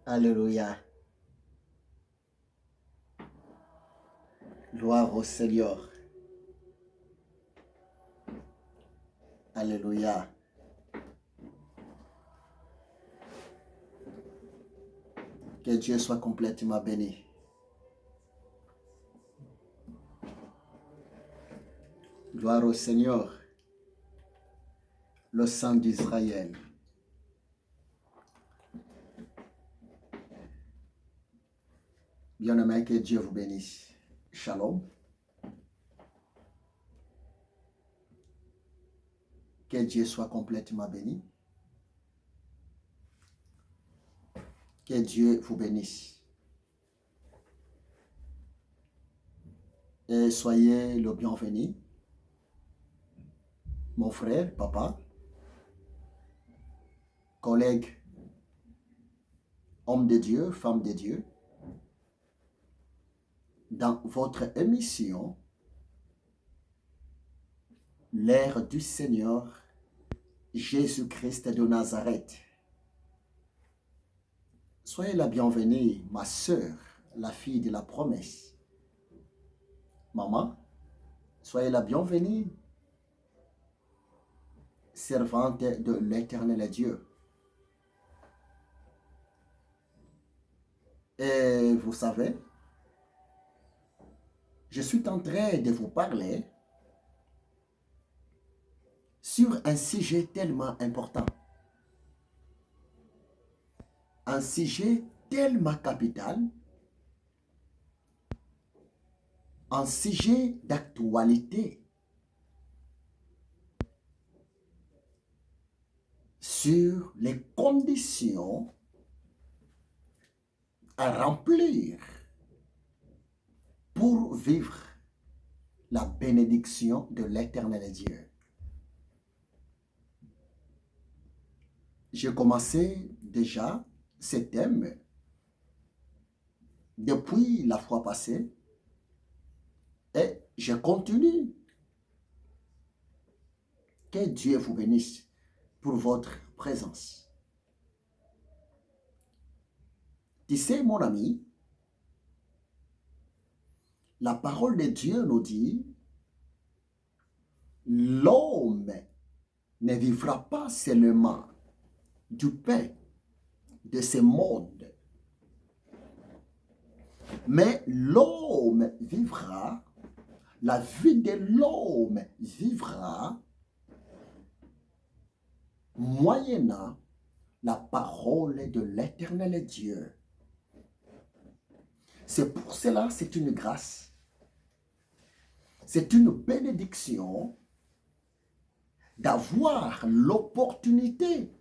Alléluia. Gloire au Seigneur. Alléluia. Que Dieu soit complètement béni. Gloire au Seigneur, le sang d'Israël. Bien-aimé, que Dieu vous bénisse. Shalom. Que Dieu soit complètement béni. Que Dieu vous bénisse. Et soyez le bienvenu, mon frère, papa, collègue, homme de Dieu, femme de Dieu, dans votre émission, l'ère du Seigneur Jésus-Christ de Nazareth. Soyez la bienvenue, ma sœur, la fille de la promesse. Maman, soyez la bienvenue, servante de l'Éternel Dieu. Et vous savez, je suis en train de vous parler sur un sujet tellement important. Un sujet tellement capital. Un sujet d'actualité. Sur les conditions à remplir pour vivre la bénédiction de l'Éternel Dieu. J'ai commencé déjà ce thème depuis la fois passée et je continue. Que Dieu vous bénisse pour votre présence. Tu sais, mon ami, la parole de Dieu nous dit, l'homme ne vivra pas seulement du pain de ce monde, mais l'homme vivra, la vie de l'homme vivra moyennant la parole de l'Éternel Dieu. C'est pour cela, c'est une grâce, c'est une bénédiction d'avoir l'opportunité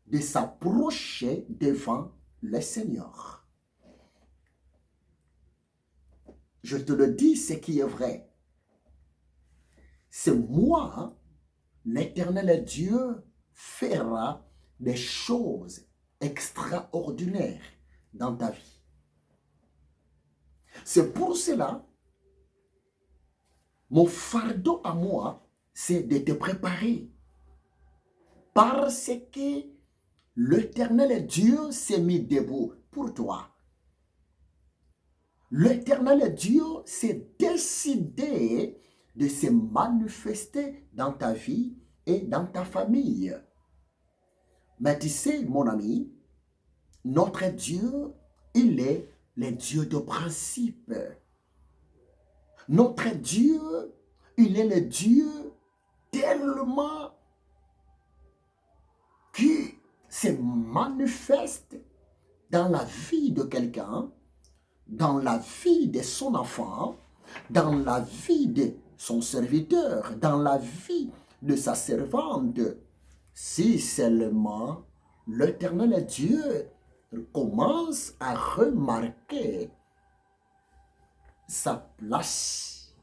de s'approcher devant le Seigneur. Je te le dis, ce qui est vrai. C'est moi, l'Éternel Dieu, fera des choses extraordinaires dans ta vie. C'est pour cela, mon fardeau à moi, c'est de te préparer. Parce que l'Éternel Dieu s'est mis debout pour toi. L'Éternel Dieu s'est décidé de se manifester dans ta vie et dans ta famille. Mais tu sais, mon ami, notre Dieu, il est le Dieu de principe. Notre Dieu, il est le Dieu tellement qui se manifeste dans la vie de quelqu'un, dans la vie de son enfant, dans la vie de son serviteur, dans la vie de sa servante, si seulement l'Éternel Dieu commence à remarquer sa place,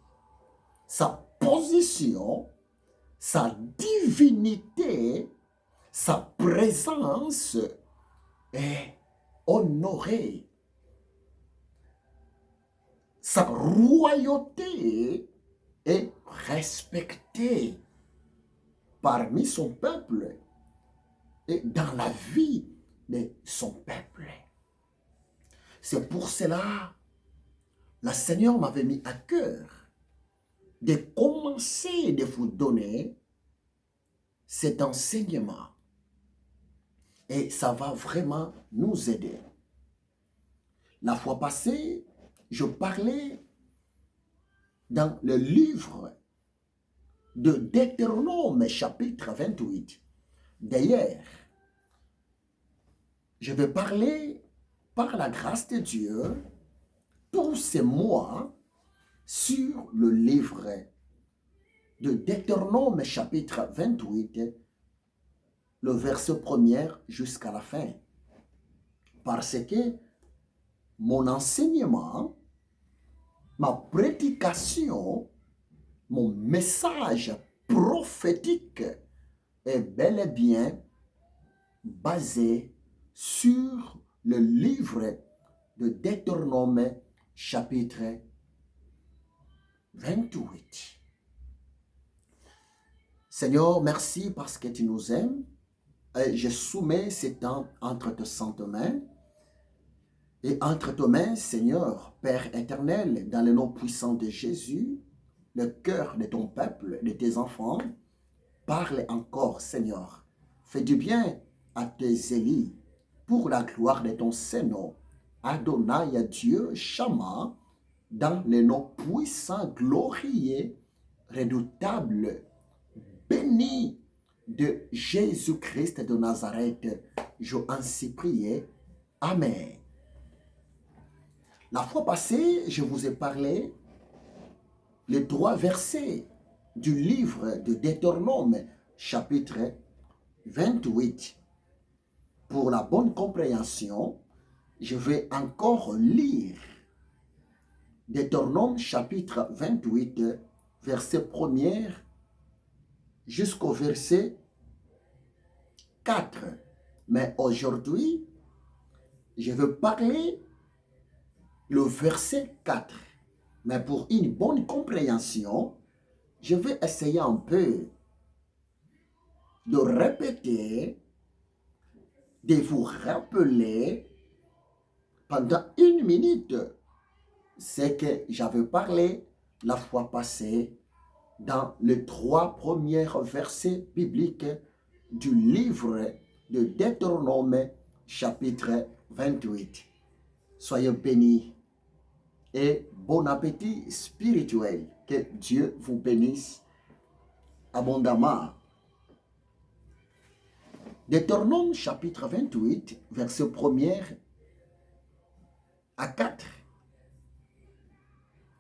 sa position, sa divinité, sa présence est honorée. Sa royauté est respectée parmi son peuple et dans la vie de son peuple. C'est pour cela, le Seigneur m'avait mis à cœur de commencer de vous donner cet enseignement. Et ça va vraiment nous aider. La fois passée, je parlais dans le livre de Deutéronome chapitre 28. D'ailleurs, je vais parler par la grâce de Dieu tous ces mois sur le livre de Deutéronome chapitre 28, le verset 1er jusqu'à la fin. Parce que mon enseignement, ma prédication, mon message prophétique est bel et bien basé sur le livre de Deutéronome chapitre 28. Seigneur, merci parce que tu nous aimes. Et je soumets ces temps entre tes saintes mains. Et entre tes mains, Seigneur, Père éternel, dans le nom puissant de Jésus, le cœur de ton peuple, de tes enfants, parle encore, Seigneur. Fais du bien à tes élus pour la gloire de ton Saint-Nom. Adonai, Dieu, Shama, dans le nom puissant, glorieux, redoutable, béni de Jésus-Christ de Nazareth, je ainsi prié. Amen. La fois passée, je vous ai parlé les 3 versets du livre de Deutéronome, chapitre 28. Pour la bonne compréhension, je vais encore lire Deutéronome, chapitre 28, verset 1er jusqu'au verset 4. Mais aujourd'hui, je veux parler le verset 4. Mais pour une bonne compréhension, je vais essayer un peu de répéter, de vous rappeler pendant 1 minute ce que j'avais parlé la fois passée dans les 3 premiers versets bibliques du livre de Deutéronome chapitre 28. Soyez bénis et bon appétit spirituel. Que Dieu vous bénisse abondamment. Deutéronome chapitre 28, verset 1er à 4.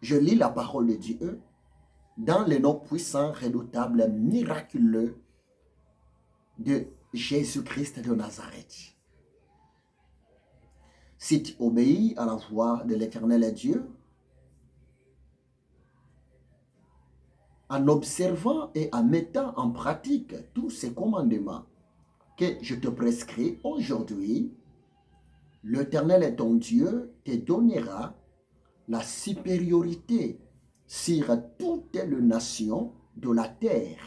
Je lis la parole de Dieu dans le nom puissant, redoutable, miraculeux de Jésus-Christ de Nazareth. Si tu obéis à la voix de l'Éternel Dieu, en observant et en mettant en pratique tous ces commandements que je te prescris aujourd'hui, l'Éternel ton Dieu te donnera la supériorité sur toutes les nations de la terre.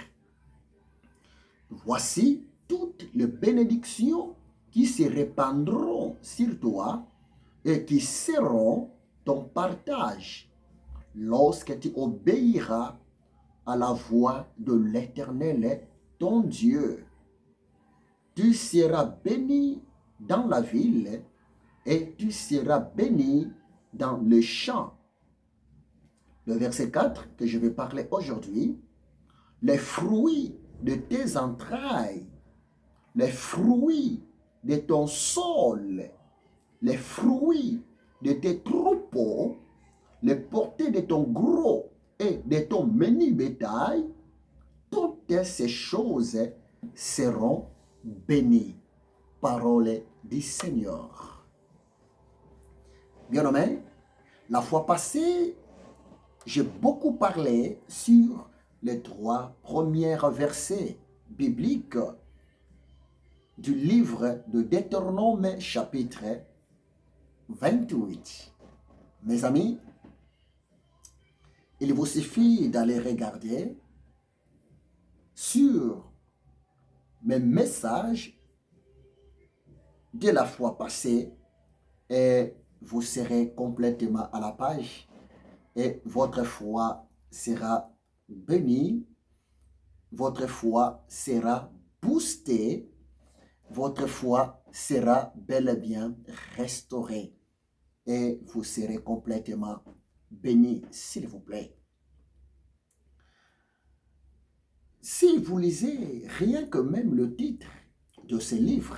Voici toutes les bénédictions qui se répandront sur toi et qui seront ton partage lorsque tu obéiras à la voix de l'Éternel, ton Dieu. Tu seras béni dans la ville et tu seras béni dans le champ. Le verset 4 que je vais parler aujourd'hui, les fruits de tes entrailles, les fruits de ton sol, les fruits de tes troupeaux, les portées de ton gros et de ton menu bétail, toutes ces choses seront bénies. Parole du Seigneur. Bien-aimés, la fois passée, j'ai beaucoup parlé sur les 3 premiers versets bibliques du livre de Deutéronome chapitre 28. Mes amis, il vous suffit d'aller regarder sur mes messages de la fois passée et vous serez complètement à la page et votre foi sera bénie, votre foi sera boostée, votre foi sera bel et bien restaurée et vous serez complètement béni, s'il vous plaît. Si vous lisez rien que même le titre de ce livre,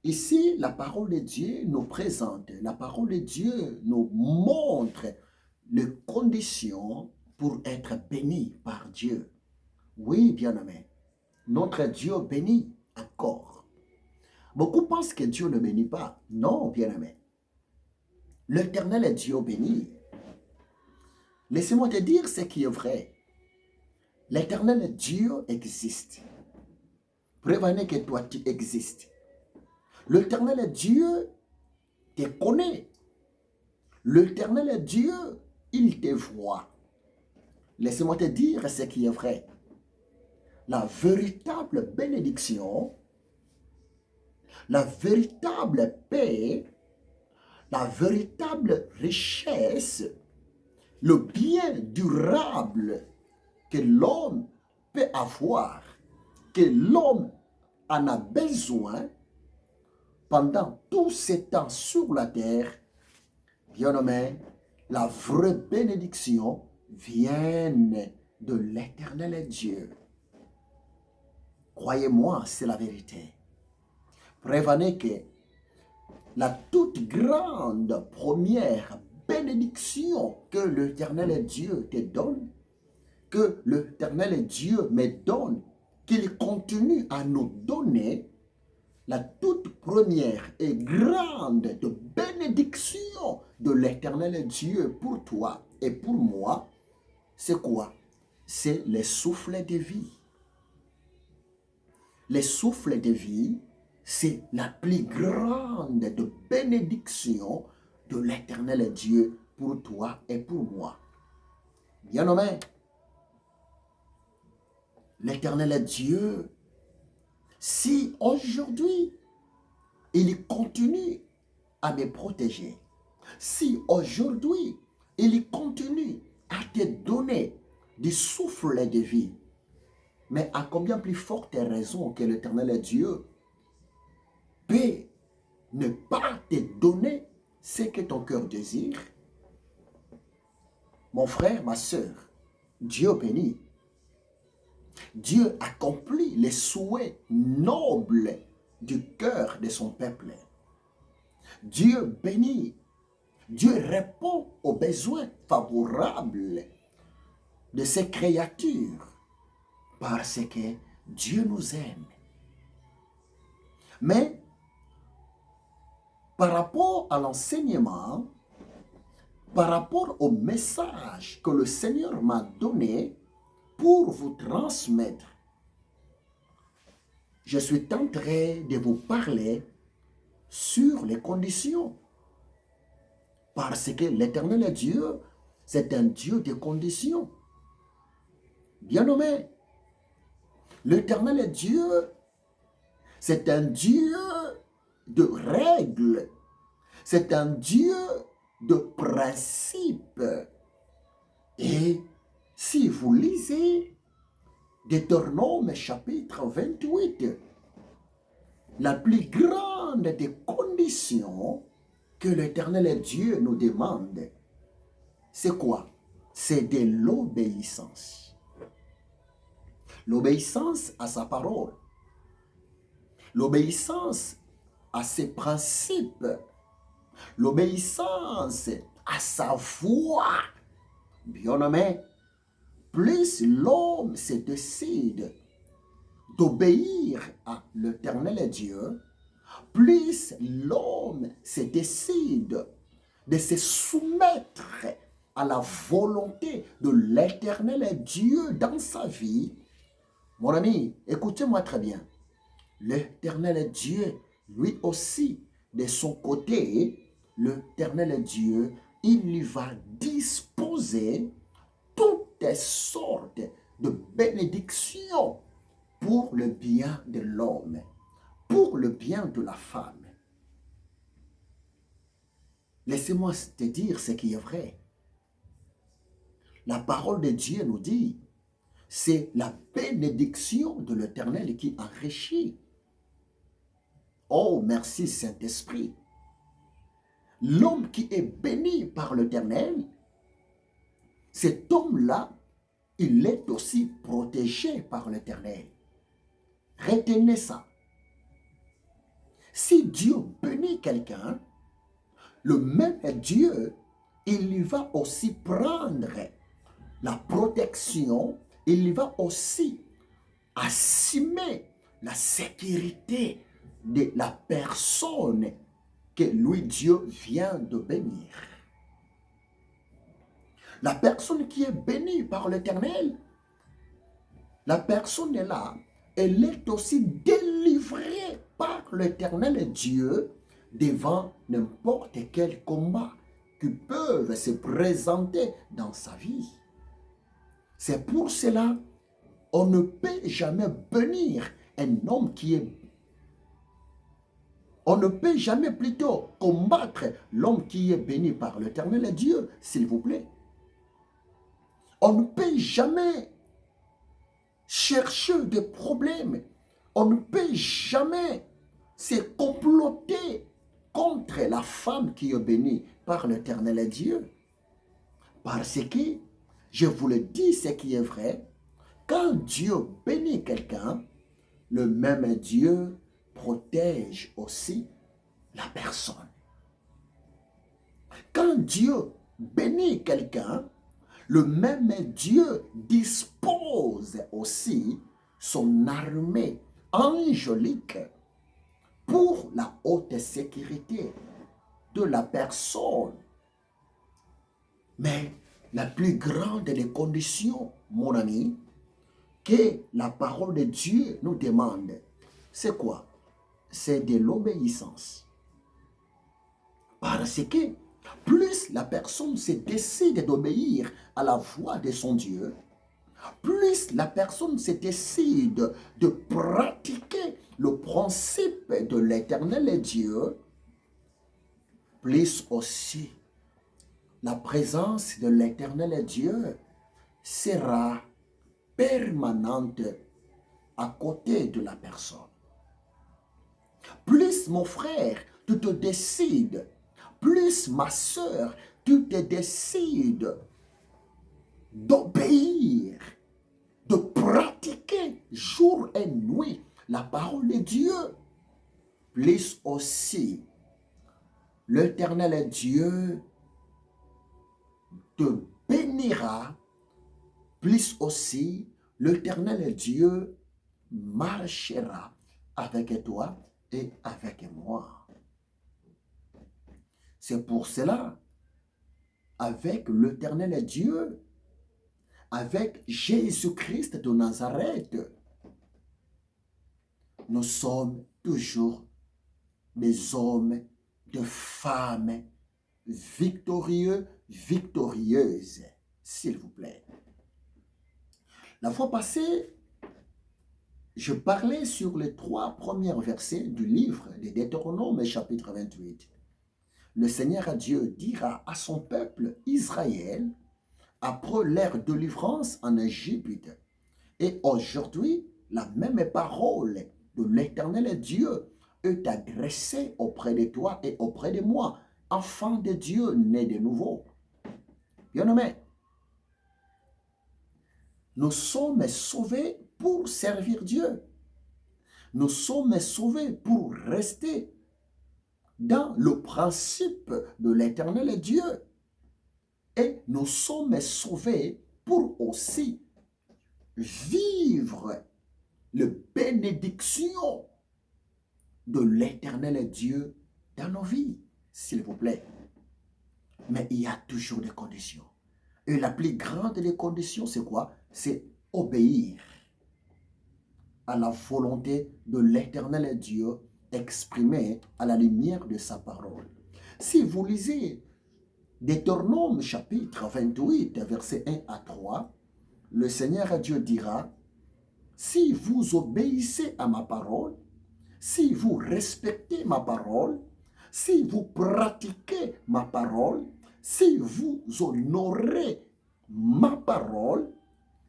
ici, la parole de Dieu nous présente, la parole de Dieu nous montre les conditions pour être béni par Dieu. Oui, bien-aimé, notre Dieu bénit encore. Beaucoup pensent que Dieu ne bénit pas. Non, bien-aimé. L'Éternel est Dieu béni. Laissez-moi te dire ce qui est vrai. L'Éternel Dieu existe. Prévenez que toi tu existes. L'Éternel Dieu te connaît. L'Éternel Dieu, il te voit. Laissez-moi te dire ce qui est vrai. La véritable bénédiction, la véritable paix, la véritable richesse, le bien durable que l'homme peut avoir, que l'homme en a besoin pendant tout ce temps sur la terre, bien-aimé, la vraie bénédiction vient de l'Éternel Dieu. Croyez-moi, c'est la vérité. Prévenez que la toute grande première bénédiction que l'Éternel Dieu te donne, que l'Éternel Dieu me donne, qu'il continue à nous donner, la toute première et grande de bénédiction de l'Éternel Dieu pour toi et pour moi, c'est quoi? C'est le souffle de vie. Le souffle de vie, c'est la plus grande de bénédiction de l'Éternel Dieu pour toi et pour moi. Bien-aimé, l'Éternel Dieu, si aujourd'hui, il continue à me protéger, si aujourd'hui, il continue à te donner du souffle de vie, mais à combien plus forte raison que l'Éternel Dieu peut ne pas te donner ce que ton cœur désire? Mon frère, ma soeur, Dieu bénit. Dieu accomplit les souhaits nobles du cœur de son peuple. Dieu bénit. Dieu répond aux besoins favorables de ses créatures parce que Dieu nous aime. Mais par rapport à l'enseignement, par rapport au message que le Seigneur m'a donné pour vous transmettre, je suis tenté de vous parler sur les conditions. Parce que l'Éternel Dieu, c'est un Dieu de conditions. Bien-aimé, l'Éternel Dieu, c'est un Dieu de règles. C'est un Dieu de principes. Et si vous lisez Deutéronome chapitre 28, la plus grande des conditions que l'Éternel Dieu nous demande, c'est quoi? C'est de l'obéissance. L'obéissance à sa parole. L'obéissance à ses principes. L'obéissance à sa voix. Bien-aimé, plus l'homme se décide d'obéir à l'Éternel Dieu, plus l'homme se décide de se soumettre à la volonté de l'Éternel Dieu dans sa vie. Mon ami, écoutez-moi très bien. L'Éternel Dieu, lui aussi, de son côté, l'Éternel Dieu, il lui va disposer toutes sortes de bénédictions pour le bien de l'homme, pour le bien de la femme, Laissez-moi te dire ce qui est vrai. La parole de Dieu nous dit, c'est la bénédiction de l'Éternel qui enrichit. Oh, merci Saint-Esprit. L'homme qui est béni par l'Éternel, cet homme-là, il est aussi protégé par l'Éternel. Retenez ça. Si Dieu bénit quelqu'un, le même Dieu, il va aussi prendre la protection, il va aussi assumer la sécurité de la personne que lui, Dieu, vient de bénir. La personne qui est bénie par l'Éternel, la personne est là, elle est aussi délivrée par l'Éternel Dieu devant n'importe quel combat qui peuvent se présenter dans sa vie. C'est pour cela on ne peut jamais bénir un homme qui est... On ne peut jamais plutôt combattre l'homme qui est béni par l'Éternel Dieu, s'il vous plaît. On ne peut jamais chercher des problèmes. On ne peut jamais se comploter contre la femme qui est bénie par l'Éternel Dieu. Parce que, je vous le dis, ce qui est vrai, quand Dieu bénit quelqu'un, le même Dieu protège aussi la personne. Quand Dieu bénit quelqu'un, le même Dieu dispose aussi son armée angélique pour la haute sécurité de la personne. Mais la plus grande des conditions, mon ami, que la parole de Dieu nous demande, c'est quoi? C'est de l'obéissance. Parce que plus la personne se décide d'obéir à la voix de son Dieu, plus la personne se décide de pratiquer le principe de l'Éternel Dieu, plus aussi la présence de l'Éternel Dieu sera permanente à côté de la personne. Plus mon frère, tu te décides, plus ma soeur, tu te décides d'obéir, de pratiquer jour et nuit la parole de Dieu, plus aussi l'Éternel Dieu te bénira, plus aussi l'Éternel Dieu marchera avec toi et avec moi. C'est pour cela, avec l'Éternel Dieu, avec Jésus-Christ de Nazareth, nous sommes toujours des hommes, des femmes victorieux, victorieuses, s'il vous plaît. La fois passée, je parlais sur les 3 premiers versets du livre de Deutéronome, chapitre 28. Le Seigneur Dieu dira à son peuple Israël, après leur délivrance en Égypte, et aujourd'hui, la même parole de l'Éternel Dieu est adressée auprès de toi et auprès de moi, enfant de Dieu né de nouveau. Bien-aimés, nous sommes sauvés pour servir Dieu. Nous sommes sauvés pour rester dans le principe de l'Éternel Dieu. Et nous sommes sauvés pour aussi vivre les bénédictions de l'Éternel Dieu dans nos vies, s'il vous plaît. Mais il y a toujours des conditions. Et la plus grande des conditions, c'est quoi? C'est obéir à la volonté de l'Éternel Dieu exprimée à la lumière de sa parole. Si vous lisez Deutéronome chapitre 28, versets 1 à 3, le Seigneur Dieu dira, si vous obéissez à ma parole, si vous respectez ma parole, si vous pratiquez ma parole, si vous honorez ma parole,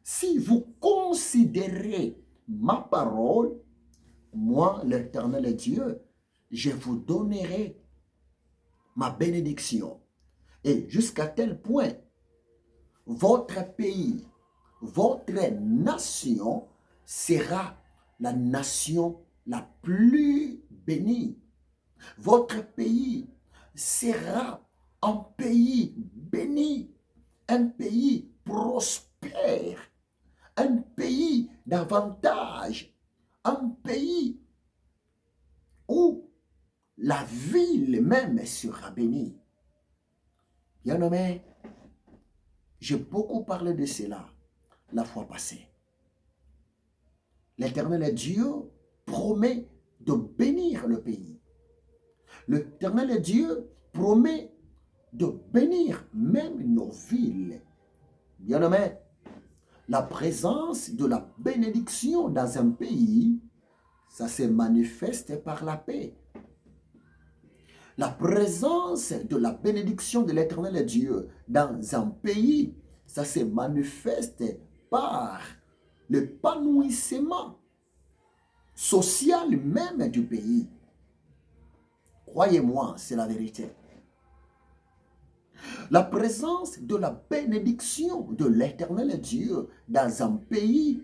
si vous considérez ma parole, moi, l'Éternel Dieu, je vous donnerai ma bénédiction. Et jusqu'à tel point, votre pays, votre nation sera la nation la plus bénie. Votre pays sera un pays béni, un pays prospère, un pays d'avantage, un pays où la ville même sera bénie. Bien-aimé, j'ai beaucoup parlé de cela la fois passée. L'Éternel Dieu promet de bénir le pays. L'Éternel Dieu promet de bénir même nos villes. Bien-aimé, la présence de la bénédiction dans un pays, ça se manifeste par la paix. La présence de la bénédiction de l'Éternel Dieu dans un pays, ça se manifeste par l'épanouissement social même du pays. Croyez-moi, c'est la vérité. La présence de la bénédiction de l'Éternel Dieu dans un pays,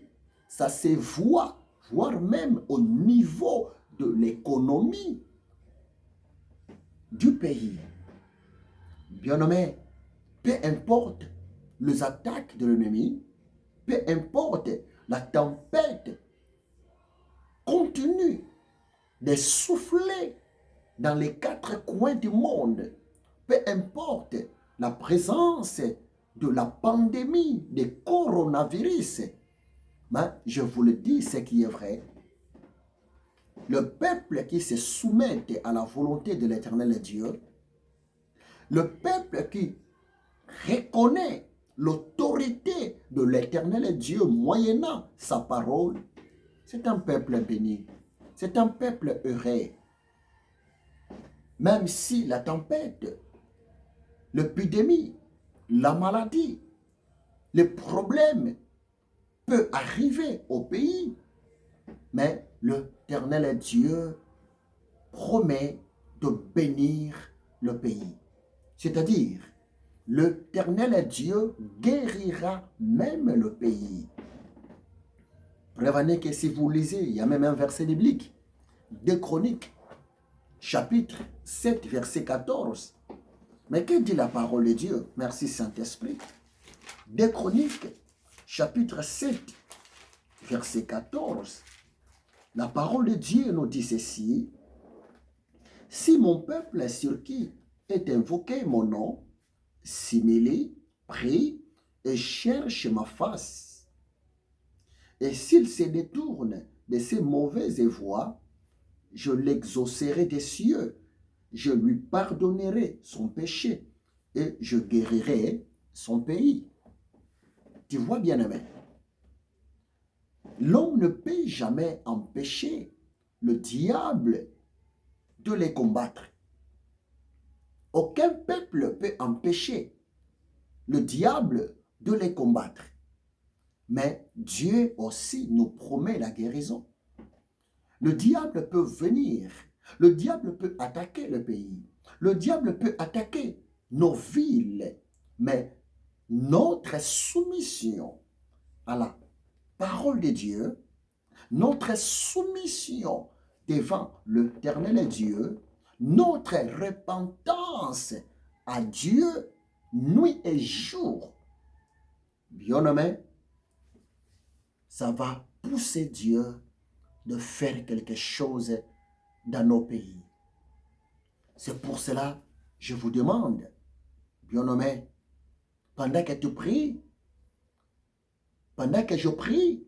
ça se voit, voire même au niveau de l'économie du pays. Bien-aimé, peu importe les attaques de l'ennemi, peu importe la tempête continue de souffler dans les quatre coins du monde, peu importe la présence de la pandémie de coronavirus, mais je vous le dis, ce qui est vrai, le peuple qui se soumet à la volonté de l'Éternel Dieu, le peuple qui reconnaît l'autorité de l'Éternel Dieu moyennant sa parole, c'est un peuple béni, c'est un peuple heureux. Même si la tempête, l'épidémie, la maladie, les problèmes peuvent arriver au pays, mais l'Éternel Dieu promet de bénir le pays. C'est-à-dire, l'Éternel Dieu guérira même le pays. Prévenez que si vous lisez, il y a même un verset biblique, 2 Chroniques, chapitre 7, verset 14. Mais que dit la parole de Dieu? Merci Saint-Esprit. 2 Chroniques, chapitre 7, verset 14. La parole de Dieu nous dit ceci. Si mon peuple sur qui est invoqué mon nom, s'humilie, prie et cherche ma face, et s'il se détourne de ses mauvaises voies, je l'exaucerai des cieux, je lui pardonnerai son péché et je guérirai son pays. Tu vois, bien-aimé, l'homme ne peut jamais empêcher le diable de les combattre. Aucun peuple peut empêcher le diable de les combattre. Mais Dieu aussi nous promet la guérison. Le diable peut venir, le diable peut attaquer le pays, le diable peut attaquer nos villes, mais notre soumission à la parole de Dieu, notre soumission devant l'Éternel Dieu, notre repentance à Dieu, nuit et jour, bien-aimé, ça va pousser Dieu de faire quelque chose dans nos pays. C'est pour cela, je vous demande, bien-aimé, pendant que tu pries, pendant que je prie,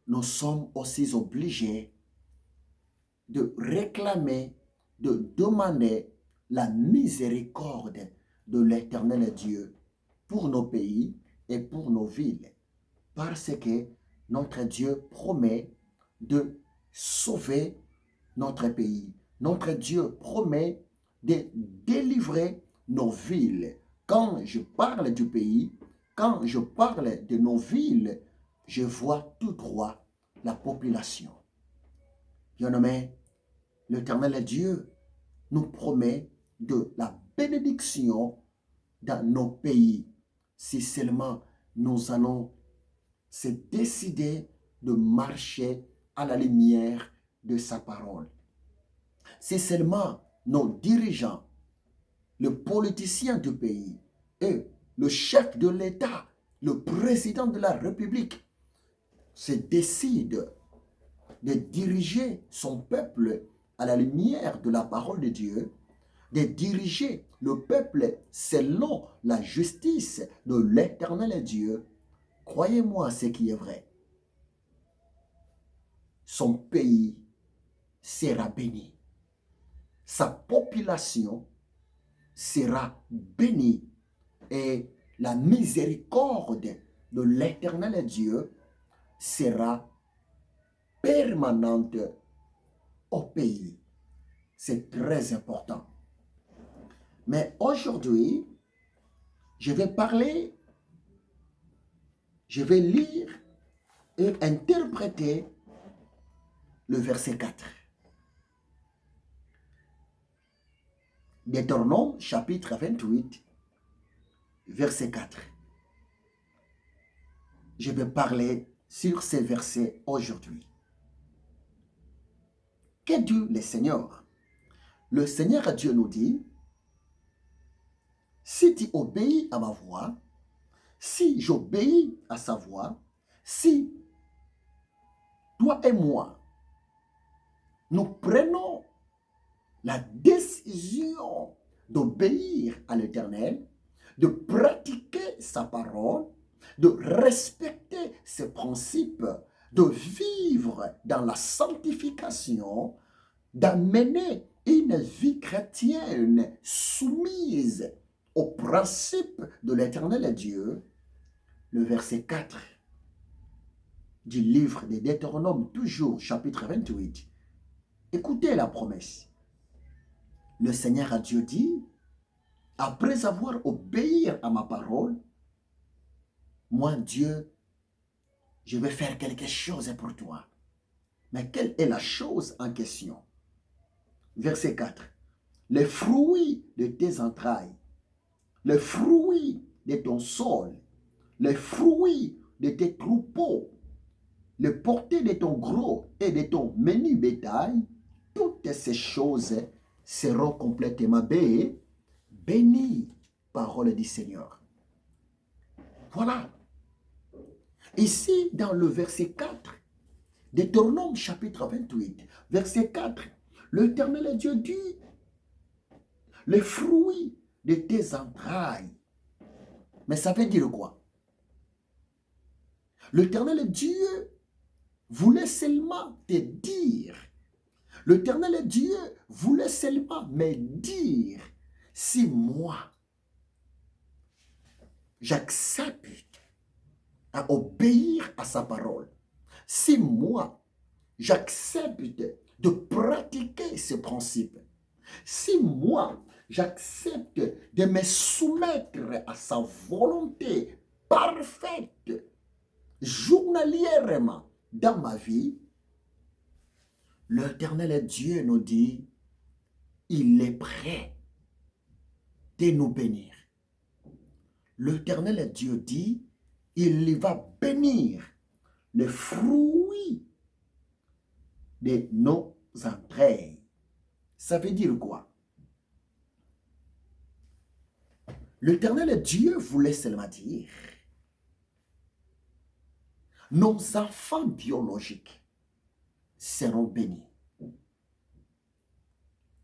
nous sommes aussi obligés de réclamer, de demander la miséricorde de l'Éternel Dieu pour nos pays et pour nos villes. Parce que notre Dieu promet de sauver notre pays. Notre Dieu promet de délivrer nos villes. Quand je parle du pays, quand je parle de nos villes, je vois tout droit la population. Bien-aimé, l'Éternel Dieu nous promet de la bénédiction dans nos pays, si seulement nous allons se décider de marcher à la lumière de sa parole. Si seulement nos dirigeants, le politicien du pays et le chef de l'État, le président de la République, se décident de diriger son peuple à la lumière de la parole de Dieu, de diriger le peuple selon la justice de l'Éternel Dieu, croyez-moi ce qui est vrai, son pays sera béni. Sa population sera bénie et la miséricorde de l'Éternel Dieu sera permanente au pays. C'est très important. Mais aujourd'hui, je vais lire et interpréter le verset 4. Deutéronome chapitre 28, verset 4. Je vais parler sur ces versets aujourd'hui. Que dit le Seigneur? Le Seigneur Dieu nous dit, si tu obéis à ma voix, si j'obéis à sa voix, si toi et moi, nous prenons la décision d'obéir à l'Éternel, de pratiquer sa parole, de respecter ses principes, de vivre dans la sanctification, d'amener une vie chrétienne soumise aux principes de l'Éternel Dieu, le verset 4 du livre de Deutéronome, toujours chapitre 28. Écoutez la promesse. Le Seigneur a Dieu dit, après avoir obéi à ma parole, moi Dieu, je vais faire quelque chose pour toi. Mais quelle est la chose en question? Verset 4. Les fruits de tes entrailles, les fruits de ton sol, les fruits de tes troupeaux, les portées de ton gros et de ton menu bétail, toutes ces choses seront complètement bénies, parole du Seigneur. Voilà. Ici, dans le verset 4, Deutéronome chapitre 28, verset 4, l'Éternel Dieu dit, les fruits de tes entrailles. Mais ça veut dire quoi? L'Éternel Dieu voulait seulement te dire, l'Éternel Dieu voulait seulement me dire, si moi, j'accepte à obéir à sa parole, si moi, j'accepte de pratiquer ce principe, si moi, j'accepte de me soumettre à sa volonté parfaite, journalièrement dans ma vie, l'Éternel Dieu nous dit, il est prêt de nous bénir. L'Éternel Dieu dit, il va bénir les fruits de nos entrailles. Ça veut dire quoi? L'Éternel Dieu voulait seulement dire, nos enfants biologiques seront bénis.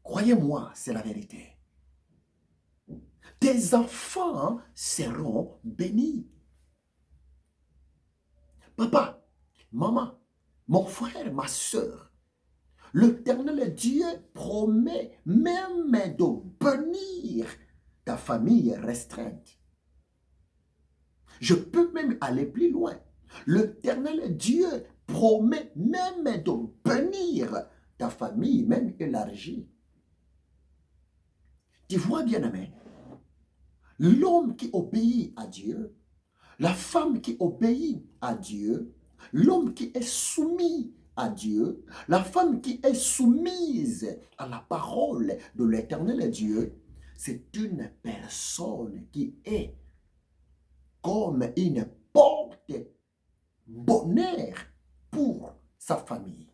Croyez-moi, c'est la vérité. Tes enfants seront bénis. Papa, maman, mon frère, ma soeur, l'Éternel Dieu promet même de bénir ta famille restreinte. Je peux même aller plus loin. L'Éternel Dieu promet même de bénir ta famille, même élargie. Tu vois, bien-aimé, l'homme qui obéit à Dieu, la femme qui obéit à Dieu, l'homme qui est soumis à Dieu, la femme qui est soumise à la parole de l'Éternel Dieu, c'est une personne qui est comme une porte bonheur pour sa famille.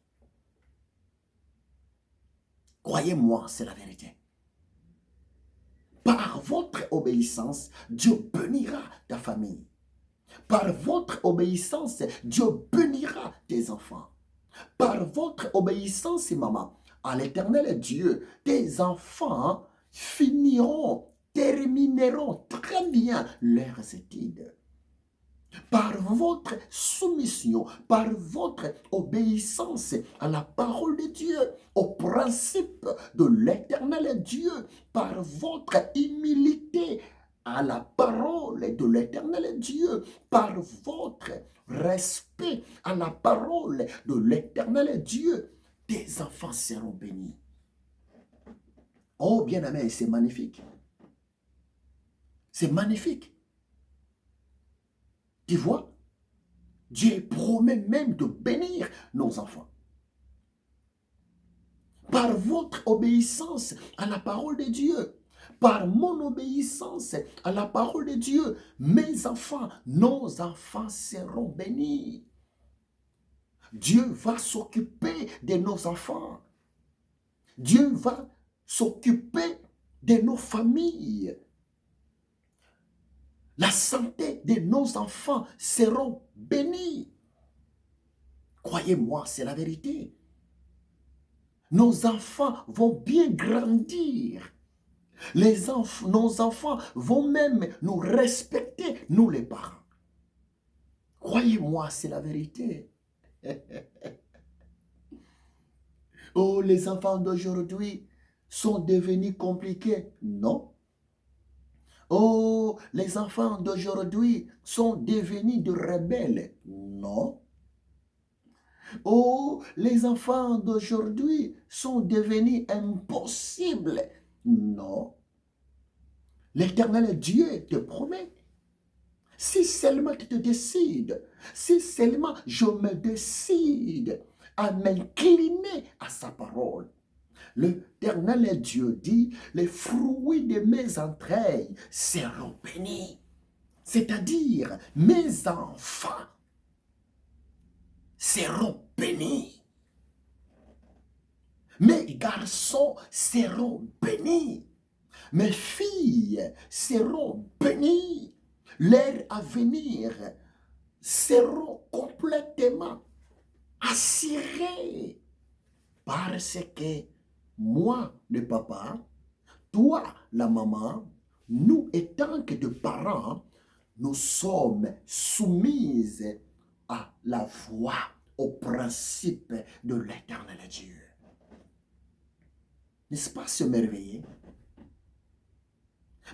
Croyez-moi, c'est la vérité. Par votre obéissance, Dieu bénira ta famille. Par votre obéissance, Dieu bénira tes enfants. Par votre obéissance, maman, à l'Éternel Dieu, tes enfants termineront très bien leurs études. Par votre soumission, par votre obéissance à la parole de Dieu, au principe de l'Éternel Dieu, par votre humilité à la parole de l'Éternel Dieu, par votre respect à la parole de l'Éternel Dieu, tes enfants seront bénis. Oh bien-aimé, c'est magnifique. C'est magnifique. Tu vois, Dieu promet même de bénir nos enfants. Par votre obéissance à la parole de Dieu, par mon obéissance à la parole de Dieu, mes enfants, nos enfants seront bénis. Dieu va s'occuper de nos enfants. Dieu va s'occuper de nos familles. La santé de nos enfants seront bénis. Croyez-moi, c'est la vérité. Nos enfants vont bien grandir. Nos enfants vont même nous respecter, nous les parents. Croyez-moi, c'est la vérité. Oh, les enfants d'aujourd'hui sont devenus compliqués. Non. Oh, les enfants d'aujourd'hui sont devenus de rebelles. Non. Oh, les enfants d'aujourd'hui sont devenus impossibles. Non. L'Éternel Dieu te promet. Si seulement tu te décides, si seulement je me décide à m'incliner à sa parole, l'Éternel Dieu dit, les fruits de mes entrailles seront bénis. C'est-à-dire, mes enfants seront bénis. Mes garçons seront bénis. Mes filles seront bénies. Leur avenir seront complètement assurés. Parce que moi, le papa, toi, la maman, nous étant que de parents, nous sommes soumises à la voix, au principe de l'Éternel Dieu. N'est-ce pas se merveiller?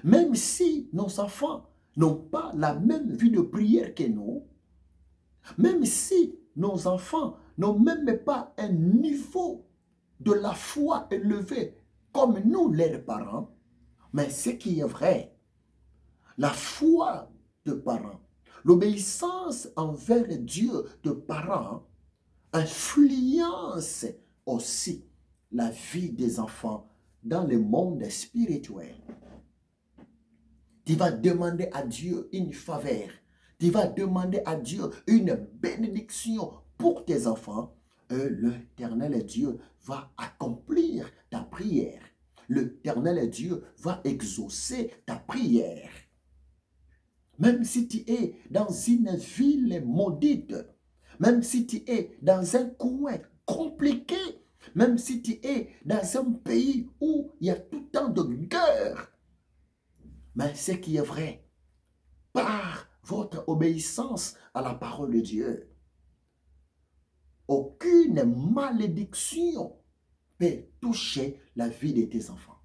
Même si nos enfants n'ont pas la même vie de prière que nous, même si nos enfants n'ont même pas un niveau de la foi élevé comme nous, leurs parents, mais ce qui est vrai, la foi de parents, l'obéissance envers Dieu de parents influence aussi la vie des enfants dans le monde spirituel. Tu vas demander à Dieu une faveur. Tu vas demander à Dieu une bénédiction pour tes enfants. Et l'Éternel Dieu va accomplir ta prière. L'Éternel Dieu va exaucer ta prière. Même si tu es dans une ville maudite, même si tu es dans un coin compliqué, même si tu es dans un pays où il y a tout le temps de guerre, mais ce qui est vrai, par votre obéissance à la parole de Dieu, aucune malédiction peut toucher la vie de tes enfants.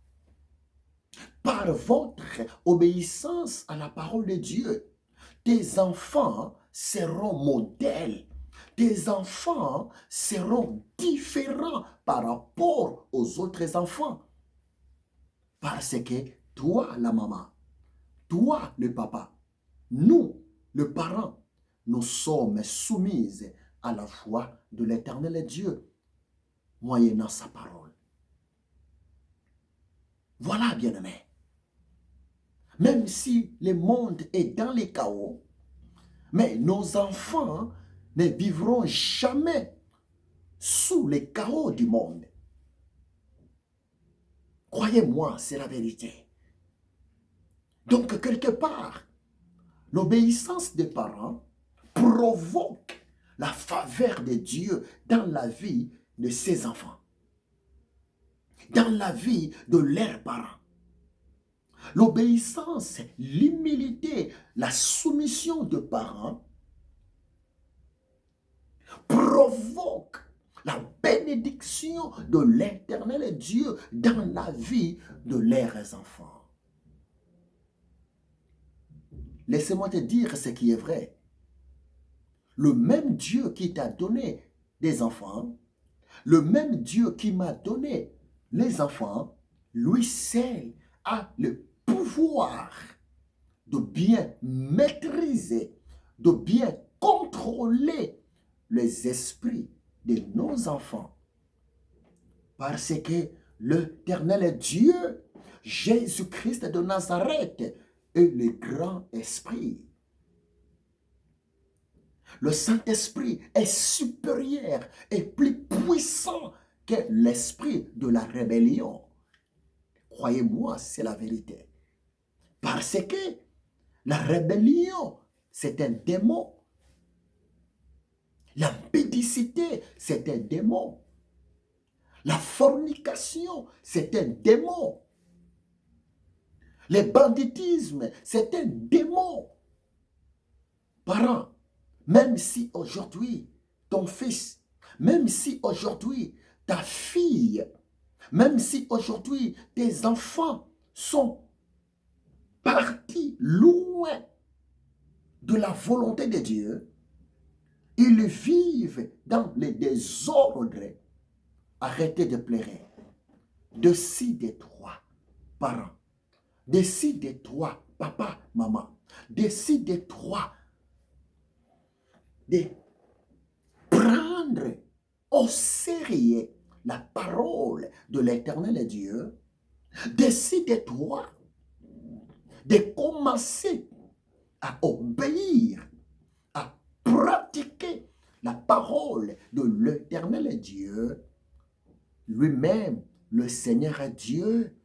Par votre obéissance à la parole de Dieu, tes enfants seront modèles. Tes enfants seront différents par rapport aux autres enfants. Parce que toi, la maman, toi, le papa, nous, le parent, nous sommes soumises à la foi de l'Éternel Dieu, moyennant sa parole. Voilà, bien-aimés. Même si le monde est dans les chaos, mais nos enfants ne vivront jamais sous les chaos du monde. Croyez-moi, c'est la vérité. Donc, quelque part, l'obéissance des parents provoque la faveur de Dieu dans la vie de ses enfants, dans la vie de leurs parents. L'obéissance, l'humilité, la soumission de parents provoque la bénédiction de l'Éternel Dieu dans la vie de leurs enfants. Laissez-moi te dire ce qui est vrai. Le même Dieu qui t'a donné des enfants, le même Dieu qui m'a donné les enfants, lui seul a le pouvoir de bien maîtriser, de bien contrôler les esprits de nos enfants. Parce que l'Éternel Dieu, Jésus-Christ de Nazareth, est le grand esprit. Le Saint-Esprit est supérieur et plus puissant que l'esprit de la rébellion. Croyez-moi, c'est la vérité. Parce que la rébellion, c'est un démon. L'impudicité, c'est un démon. La fornication, c'est un démon. Le banditisme, c'est un démon. Parents, même si aujourd'hui, ton fils, même si aujourd'hui, ta fille, même si aujourd'hui, tes enfants sont partis loin de la volonté de Dieu, ils vivent dans le désordre. Arrêtez de pleurer. Décide-toi, parents. Décide-toi, papa, maman. Décide-toi de prendre au sérieux la parole de l'Éternel Dieu. Décide-toi de commencer à obéir, à pratiquer la parole de l'Éternel Dieu. Lui-même, le Seigneur Dieu,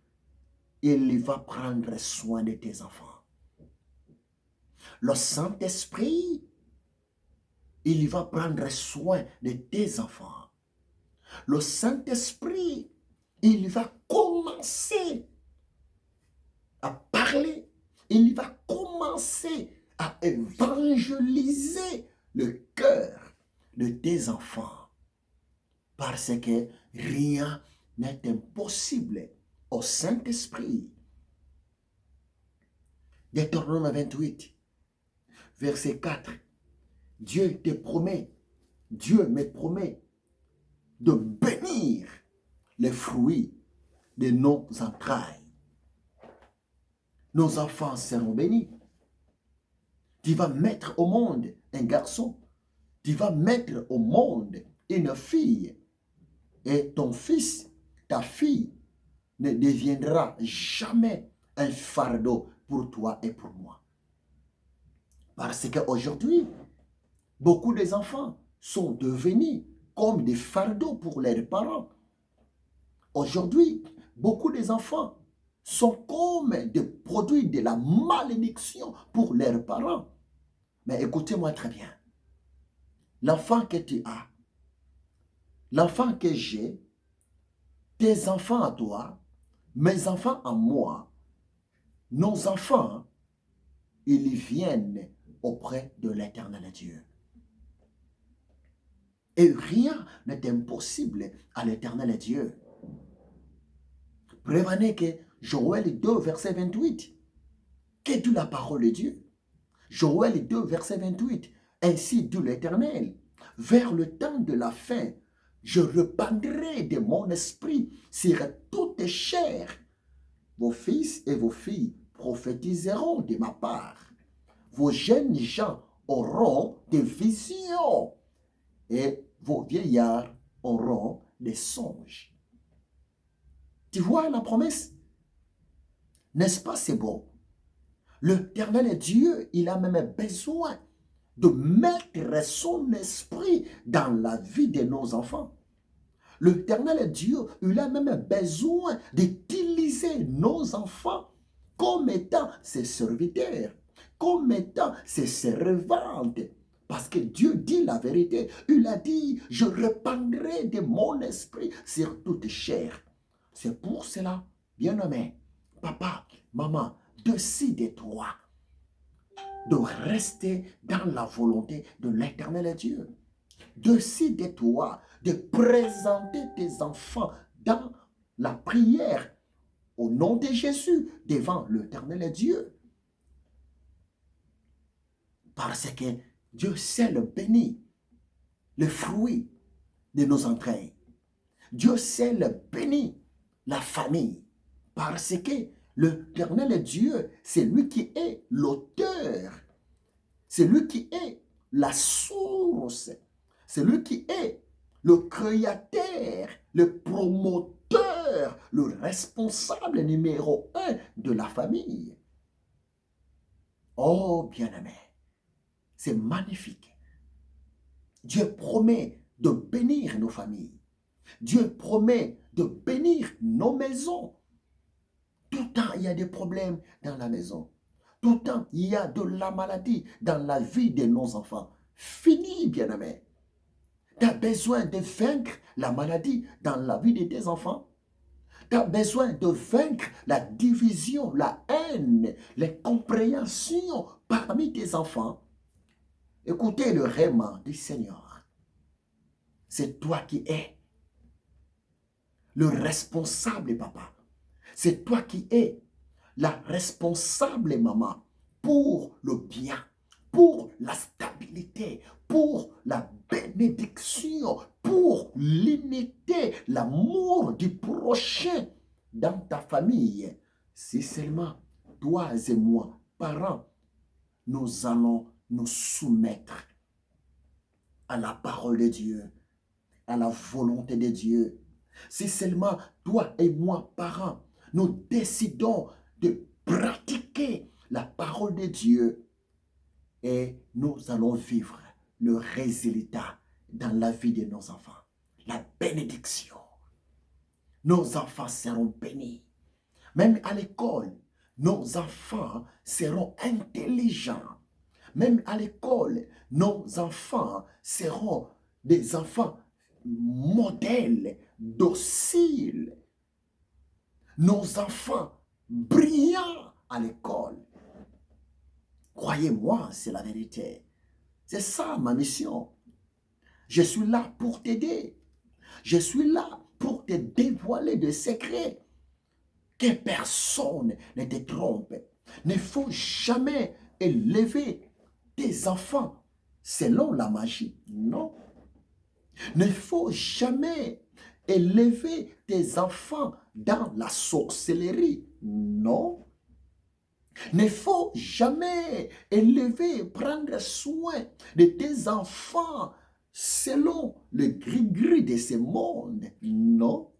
il va prendre soin de tes enfants. Le Saint-Esprit, il va prendre soin de tes enfants. Le Saint-Esprit, il va commencer à parler. Il va commencer à évangéliser le cœur de tes enfants. Parce que rien n'est impossible au Saint-Esprit. Deutéronome 28, verset 4. Dieu te promet, Dieu me promet de bénir les fruits de nos entrailles. Nos enfants seront bénis. Tu vas mettre au monde un garçon. Tu vas mettre au monde une fille. Et ton fils, ta fille, ne deviendra jamais un fardeau pour toi et pour moi. Parce qu'aujourd'hui, beaucoup des enfants sont devenus comme des fardeaux pour leurs parents. Aujourd'hui, beaucoup des enfants sont comme des produits de la malédiction pour leurs parents. Mais écoutez-moi très bien. L'enfant que tu as, l'enfant que j'ai, tes enfants à toi, mes enfants à moi, nos enfants, ils viennent auprès de l'Éternel Dieu. Et rien n'est impossible à l'Éternel Dieu. Prévenez que Joël 2, verset 28, qu'est dit la parole de Dieu? Joël 2, verset 28, ainsi dit l'Éternel, vers le temps de la fin, je répandrai de mon esprit sur toute chair, vos fils et vos filles prophétiseront de ma part. Vos jeunes gens auront des visions et vos vieillards auront des songes. Tu vois la promesse? N'est-ce pas, c'est beau? L'Éternel Dieu, il a même besoin de mettre son esprit dans la vie de nos enfants. L'Éternel Dieu, il a même besoin d'utiliser nos enfants comme étant ses serviteurs, comme étant ses servantes. Parce que Dieu dit la vérité. Il a dit, je répandrai de mon esprit sur toute chair. C'est pour cela, bien-aimé, papa, maman, décide-toi de rester dans la volonté de l'Éternel Dieu. Décide-toi de présenter tes enfants dans la prière au nom de Jésus devant l'Éternel Dieu. Parce que Dieu sait le béni, le fruit de nos entrailles. Dieu sait le béni, la famille. Parce que l'Éternel Dieu, c'est lui qui est l'auteur. C'est lui qui est la source. C'est lui qui est le créateur, le promoteur, le responsable numéro 1 de la famille. Oh, bien-aimé, c'est magnifique. Dieu promet de bénir nos familles. Dieu promet de bénir nos maisons. Tout le temps, il y a des problèmes dans la maison. Tout le temps, il y a de la maladie dans la vie de nos enfants. Fini, bien-aimé. Tu as besoin de vaincre la maladie dans la vie de tes enfants. Tu as besoin de vaincre la division, la haine, les compréhensions parmi tes enfants. Écoutez le réma du Seigneur. C'est toi qui es le responsable, papa. C'est toi qui es la responsable, maman, pour le bien, pour la stabilité, pour la bénédiction, pour l'unité, l'amour du prochain dans ta famille. Si seulement toi et moi, parents, nous allons nous soumettre à la parole de Dieu, à la volonté de Dieu. Si seulement toi et moi, parents, nous décidons de pratiquer la parole de Dieu, et nous allons vivre le résultat dans la vie de nos enfants. La bénédiction. Nos enfants seront bénis. Même à l'école, nos enfants seront intelligents. Même à l'école, nos enfants seront des enfants modèles, dociles. Nos enfants brillants à l'école. Croyez-moi, c'est la vérité. C'est ça ma mission. Je suis là pour t'aider. Je suis là pour te dévoiler des secrets. Que personne ne te trompe. Il ne faut jamais élever tes enfants selon la magie. Non. Il ne faut jamais élever tes enfants dans la sorcellerie. Non. Il ne faut jamais élever, prendre soin de tes enfants selon le gris-gris de ce monde. Non.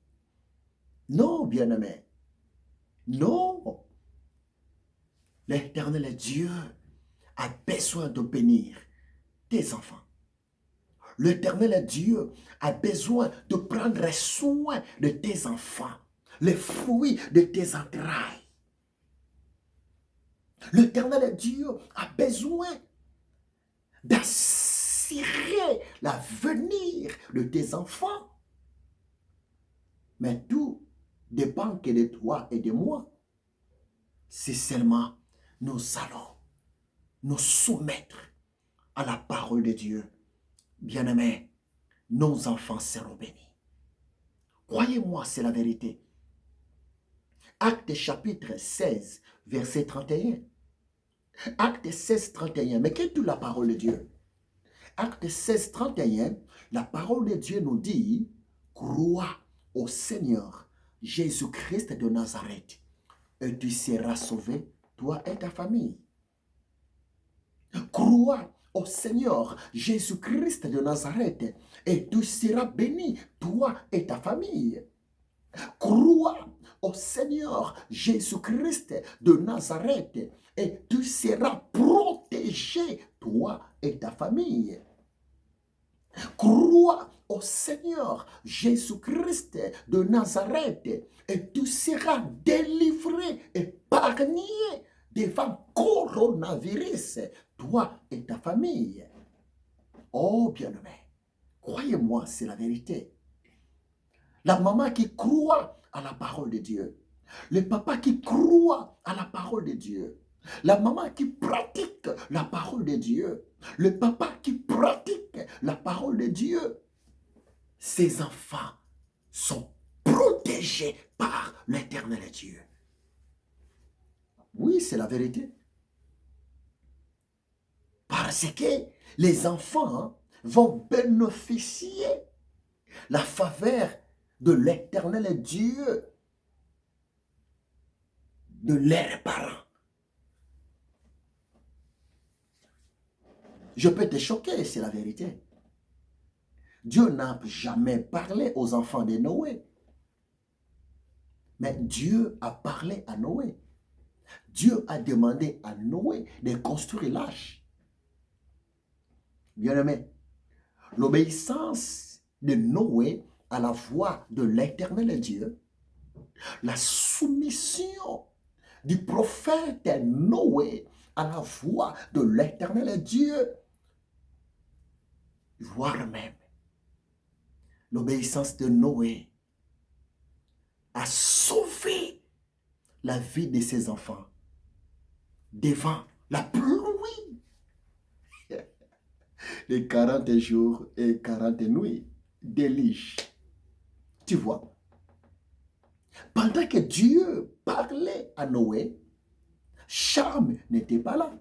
Non, bien-aimé. Non. L'Éternel Dieu a besoin de bénir tes enfants. L'Éternel Dieu a besoin de prendre soin de tes enfants, les fruits de tes entrailles. L'Éternel Dieu a besoin d'assurer l'avenir de tes enfants. Mais tout dépend que de toi et de moi. Si seulement nous allons nous soumettre à la parole de Dieu, bien-aimés, nos enfants seront bénis. Croyez-moi, c'est la vérité. Acte chapitre 16, verset 31. Acte 16, 31. Mais qu'est-ce que la parole de Dieu? Acte 16, 31, la parole de Dieu nous dit, crois au Seigneur Jésus-Christ de Nazareth. et tu seras sauvé, toi et ta famille. Crois au Seigneur Jésus-Christ de Nazareth et tu seras béni, toi et ta famille. Crois au Seigneur Jésus-Christ de Nazareth et tu seras protégé, toi et ta famille. Crois au Seigneur Jésus-Christ de Nazareth et tu seras délivré, épargné devant coronavirus, toi et ta famille. Oh bien-aimé, croyez-moi, c'est la vérité. La maman qui croit à la parole de Dieu, le papa qui croit à la parole de Dieu, la maman qui pratique la parole de Dieu, le papa qui pratique la parole de Dieu, ces enfants sont protégés par l'Éternel Dieu. Oui, c'est la vérité. Parce que les enfants vont bénéficier la faveur de l'Éternel Dieu de leurs parents. Je peux te choquer, c'est la vérité. Dieu n'a jamais parlé aux enfants de Noé. Mais Dieu a parlé à Noé. Dieu a demandé à Noé de construire l'arche. Bien-aimé, l'obéissance de Noé à la voix de l'Éternel Dieu, la soumission du prophète Noé à la voix de l'Éternel Dieu, voire même l'obéissance de Noé a sauvé la vie de ses enfants devant la pluie de 40 jours et 40 nuits déluge. Tu vois, pendant que Dieu parlait à Noé, Cham n'était pas là.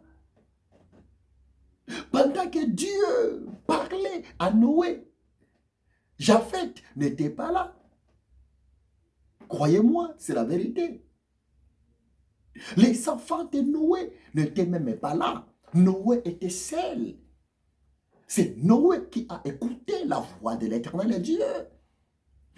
Pendant que Dieu parlait à Noé, Japheth n'était pas là. Croyez-moi, c'est la vérité. Les enfants de Noé n'étaient même pas là. Noé était seul. C'est Noé qui a écouté la voix de l'Éternel Dieu.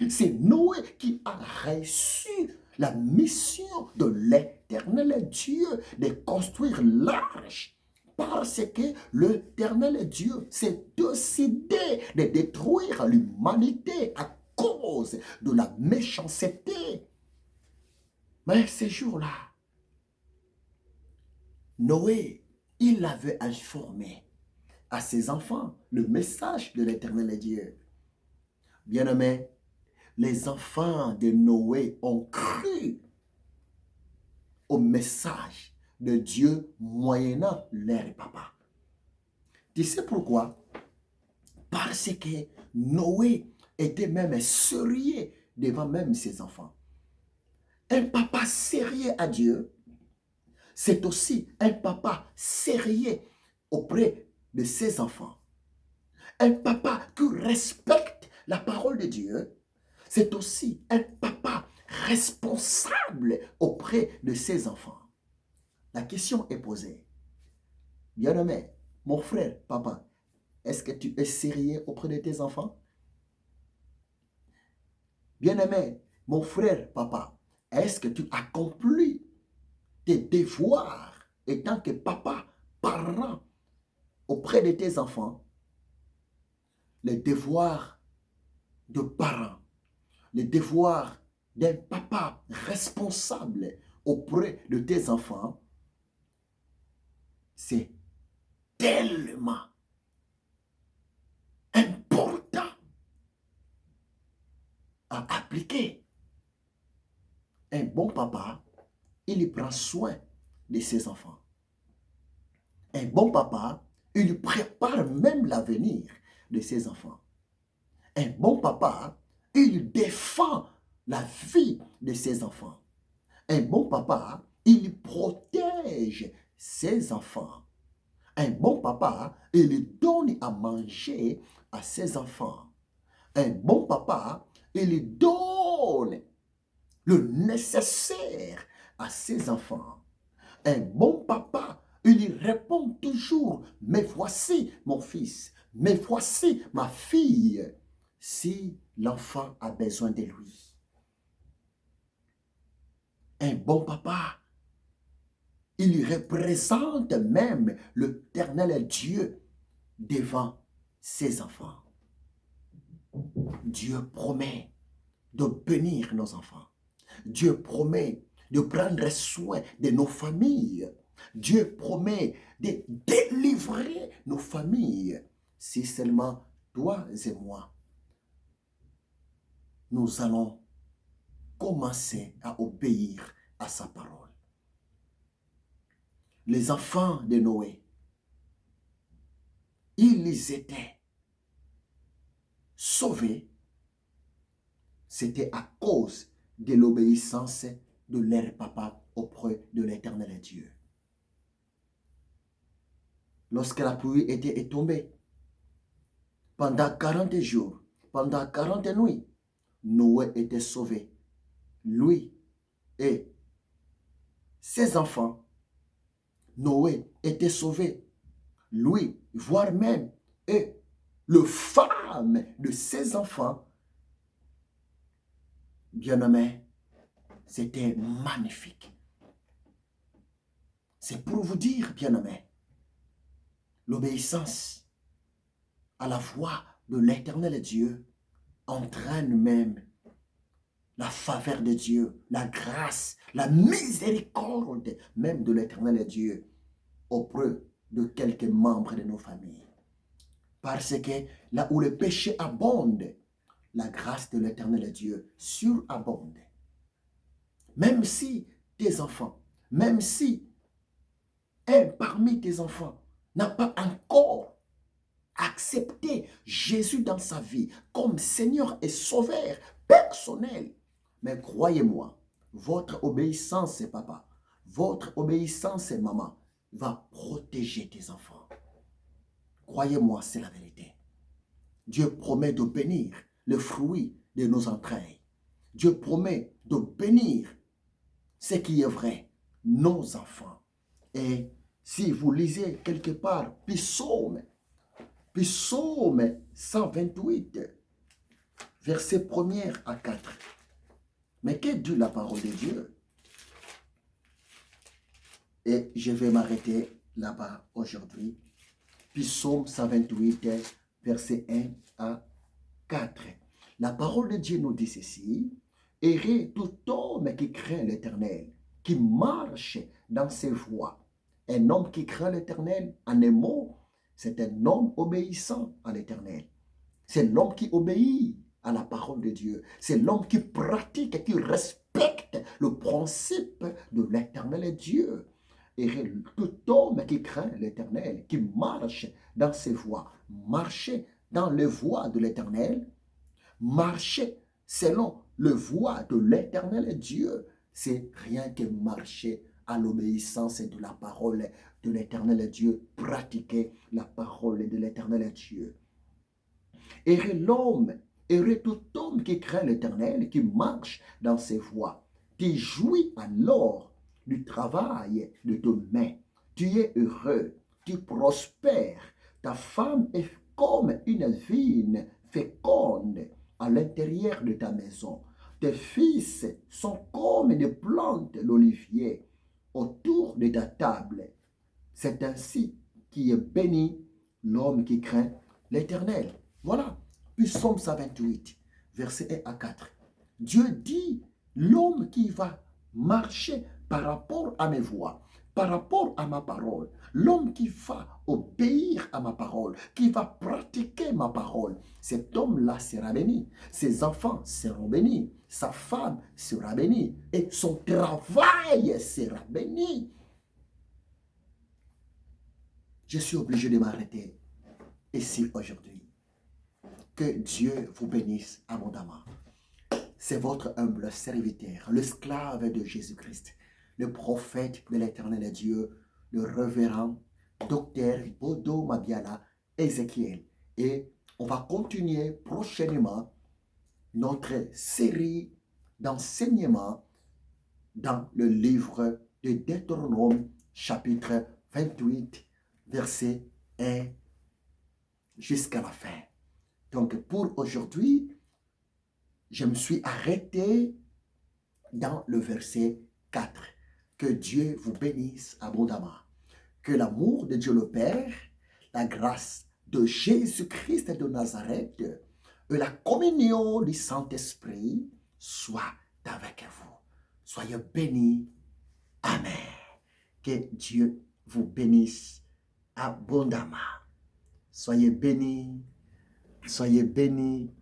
C'est Noé qui a reçu la mission de l'Éternel Dieu de construire l'arche. Parce que l'Éternel Dieu s'est décidé de détruire l'humanité à cause de la méchanceté. Mais ces jours-là, Noé, il avait informé à ses enfants le message de l'Éternel Dieu. Bien-aimés, les enfants de Noé ont cru au message de Dieu moyennant leur papa. Tu sais pourquoi? Parce que Noé était même sérieux devant même ses enfants. Un papa sérieux à Dieu, c'est aussi un papa sérieux auprès de ses enfants. Un papa qui respecte la parole de Dieu, c'est aussi un papa responsable auprès de ses enfants. La question est posée. Bien-aimé, mon frère, papa, est-ce que tu es sérieux auprès de tes enfants? Bien-aimé, mon frère, papa, est-ce que tu accomplis tes devoirs en tant que papa, parent, auprès de tes enfants? Les devoirs de parents, les devoirs d'un papa responsable auprès de tes enfants, c'est tellement important à appliquer. Un bon papa, il prend soin de ses enfants. Un bon papa, il prépare même l'avenir de ses enfants. Un bon papa, il défend la vie de ses enfants. Un bon papa, il protège ses enfants. Un bon papa, il donne à manger à ses enfants. Un bon papa, il donne le nécessaire à ses enfants. Un bon papa, il lui répond toujours, mais voici mon fils, mais voici ma fille, si l'enfant a besoin de lui. Un bon papa, il lui représente même l'Éternel Dieu devant ses enfants. Dieu promet de bénir nos enfants. Dieu promet de prendre soin de nos familles. Dieu promet de délivrer nos familles. Si seulement toi et moi, nous allons commencer à obéir à sa parole. Les enfants de Noé, ils étaient sauvés. C'était à cause de l'obéissance de leur papa auprès de l'Éternel Dieu. Lorsque la pluie était tombée, pendant 40 jours, pendant 40 nuits, Noé était sauvé. Lui et ses enfants, Noé était sauvé. Lui, voire même, et le femme de ses enfants, bien-aimés, c'était magnifique. C'est pour vous dire, bien-aimés, l'obéissance à la voix de l'Éternel Dieu entraîne même la faveur de Dieu, la grâce, la miséricorde même de l'Éternel Dieu auprès de quelques membres de nos familles. Parce que là où le péché abonde, la grâce de l'Éternel Dieu surabonde. Même si tes enfants, même si un parmi tes enfants n'a pas encore accepté Jésus dans sa vie comme Seigneur et Sauveur personnel, mais croyez-moi, votre obéissance, papa, votre obéissance, maman, va protéger tes enfants. Croyez-moi, c'est la vérité. Dieu promet de bénir le fruit de nos entrailles. Dieu promet de bénir ce qui est vrai, nos enfants. Et si vous lisez quelque part, Psaume 128, verset 1er à 4. Mais que dit la parole de Dieu? Et je vais m'arrêter là-bas aujourd'hui. Psaume 128, verset 1 à 4. La parole de Dieu nous dit ceci: Heureux tout homme qui craint l'Éternel, qui marche dans ses voies. Un homme qui craint l'Éternel, en un mot, c'est un homme obéissant à l'Éternel. C'est l'homme qui obéit à la parole de Dieu. C'est l'homme qui pratique et qui respecte le principe de l'Éternel Dieu. Et tout homme qui craint l'Éternel, qui marche dans ses voies, marcher dans les voies de l'Éternel, marcher selon le voie de l'Éternel Dieu, c'est rien que marcher à l'obéissance de la parole de l'Éternel Dieu, pratiquer la parole de l'Éternel Dieu. Heureux l'homme, heureux tout homme qui craint l'Éternel, qui marche dans ses voies, qui jouit alors du travail de tes mains. Tu es heureux, tu prospères. Ta femme est comme une vigne féconde à l'intérieur de ta maison. Tes fils sont comme des plantes d'olivier autour de ta table. C'est ainsi qui est béni l'homme qui craint l'Éternel. Voilà, Psaume 128, verset 1 à 4. Dieu dit, l'homme qui va marcher par rapport à mes voies, par rapport à ma parole, l'homme qui va obéir à ma parole, qui va pratiquer ma parole, cet homme-là sera béni. Ses enfants seront bénis, sa femme sera bénie et son travail sera béni. Je suis obligé de m'arrêter ici aujourd'hui. Que Dieu vous bénisse abondamment. C'est votre humble serviteur, l'esclave de Jésus-Christ, le prophète de l'Éternel Dieu, le révérend docteur Bodo Mabiala Ézéchiel. Et on va continuer prochainement notre série d'enseignements dans le livre de Deutéronome, chapitre 28, verset 1 jusqu'à la fin. Donc, pour aujourd'hui, je me suis arrêté dans le verset 4. Que Dieu vous bénisse abondamment. Que l'amour de Dieu le Père, la grâce de Jésus-Christ de Nazareth et la communion du Saint-Esprit soient avec vous. Soyez bénis. Amen. Que Dieu vous bénisse abondamment. Soyez bénis. Soyez bénis.